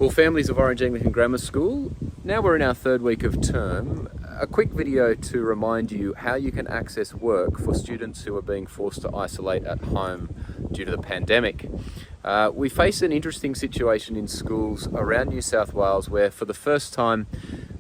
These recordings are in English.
Well, families of Orange Anglican Grammar School, now we're in our third week of term, a quick video to remind you how you can access work for students who are being forced to isolate at home due to the pandemic. We face an interesting situation in schools around New South Wales where for the first time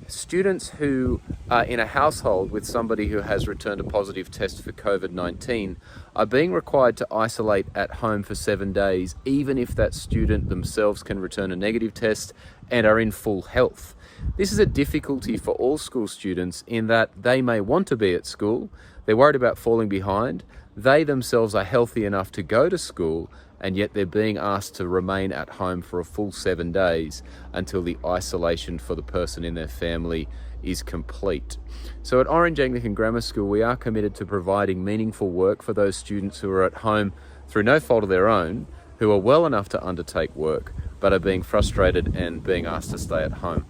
students who are in a household with somebody who has returned a positive test for COVID-19 are being required to isolate at home for 7 days, even if that student themselves can return a negative test and are in full health. This is a difficulty for all school students in that they may want to be at school, they're worried about falling behind, they themselves are healthy enough to go to school, and yet they're being asked to remain at home for a full 7 days until the isolation for the person in their family is complete. So at Orange Anglican Grammar School, we are committed to providing meaningful work for those students who are at home through no fault of their own, who are well enough to undertake work, but are being frustrated and being asked to stay at home.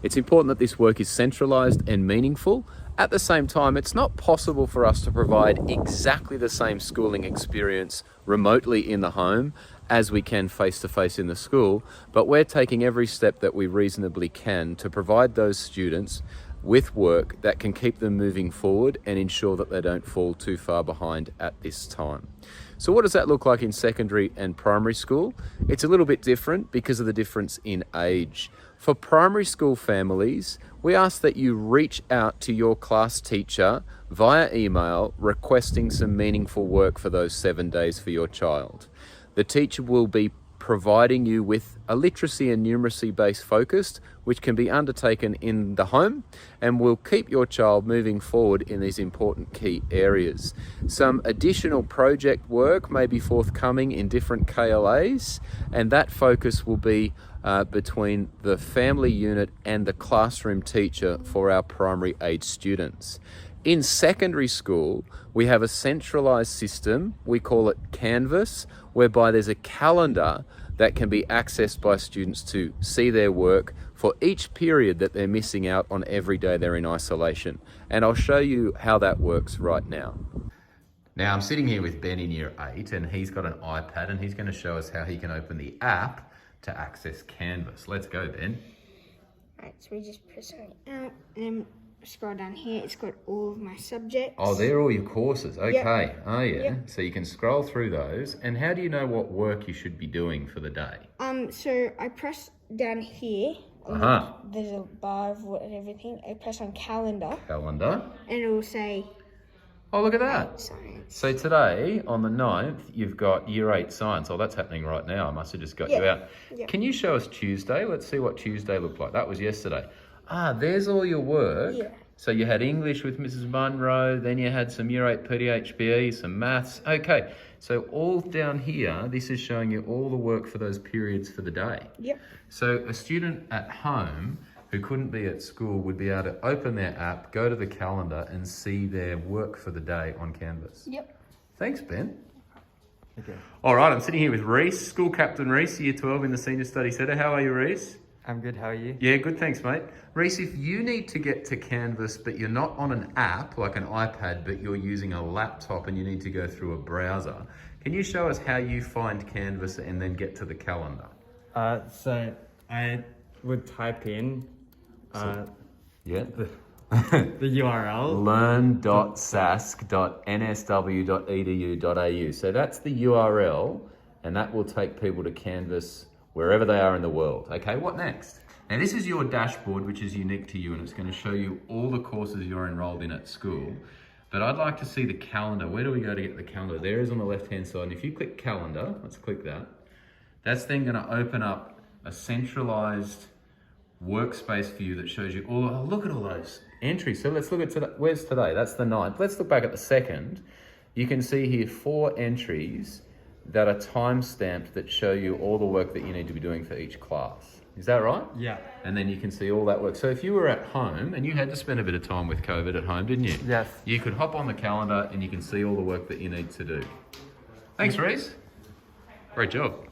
It's important that this work is centralised and meaningful. At the same time, it's not possible for us to provide exactly the same schooling experience remotely in the home as we can face-to-face in the school, but we're taking every step that we reasonably can to provide those students with work that can keep them moving forward and ensure that they don't fall too far behind at this time. So what does that look like in secondary and primary school? It's a little bit different because of the difference in age. For primary school families, we ask that you reach out to your class teacher via email requesting some meaningful work for those 7 days for your child. The teacher will be providing you with a literacy and numeracy based focus, which can be undertaken in the home and will keep your child moving forward in these important key areas. Some additional project work may be forthcoming in different KLAs, and that focus will be between the family unit and the classroom teacher for our primary age students. In secondary school, we have a centralised system, we call it Canvas, whereby there's a calendar that can be accessed by students to see their work for each period that they're missing out on every day they're in isolation. And I'll show you how that works right now. Now I'm sitting here with Ben in year 8 and he's got an iPad and he's going to show us how he can open the app to access Canvas. Let's go, Ben. Right, so we just press on the app and then scroll down here. It's got all of my subjects. Oh, they're all your courses. Okay. Yep. Oh, yeah. Yep. So you can scroll through those. And how do you know what work you should be doing for the day? So I press down here. There's a bar of everything. I press on calendar. Calendar. And it will say... Oh, look at that. Science. So today, on the 9th, you've got year 8 science. Oh, that's happening right now. I must have just got you out. Yep. Can you show us Tuesday? Let's see what Tuesday looked like. That was yesterday. Ah, there's all your work. Yeah. So you had English with Mrs. Munro, then you had some year 8 PDHPE, some maths. Okay, so all down here, this is showing you all the work for those periods for the day. Yep. So a student at home who couldn't be at school would be able to open their app, go to the calendar and see their work for the day on Canvas. Yep. Thanks, Ben. Okay. All right, I'm sitting here with Reese, School Captain Reese, Year 12 in the Senior Study Centre. How are you, Reese? I'm good, how are you? Yeah, good, thanks, mate. Reese, if you need to get to Canvas, but you're not on an app like an iPad, but you're using a laptop and you need to go through a browser, can you show us how you find Canvas and then get to the calendar? So I would type in Yeah. the URL. learn.sask.nsw.edu.au. So that's the URL, and that will take people to Canvas wherever they are in the world. Okay, what next? Now this is your dashboard, which is unique to you, and it's going to show you all the courses you're enrolled in at school. But I'd like to see the calendar. Where do we go to get the calendar? There is on the left-hand side. And if you click calendar, let's click that. That's then going to open up a centralized workspace for you that shows you all, oh, look at all those entries. So let's look at today. Where's today? That's the 9th. Let's look back at the 2nd. You can see here 4 entries that are time-stamped that show you all the work that you need to be doing for each class. Is that right? Yeah. And then you can see all that work. So if you were at home, and you had to spend a bit of time with COVID at home, didn't you? Yes. You could hop on the calendar and you can see all the work that you need to do. Thanks, Reese. Great job.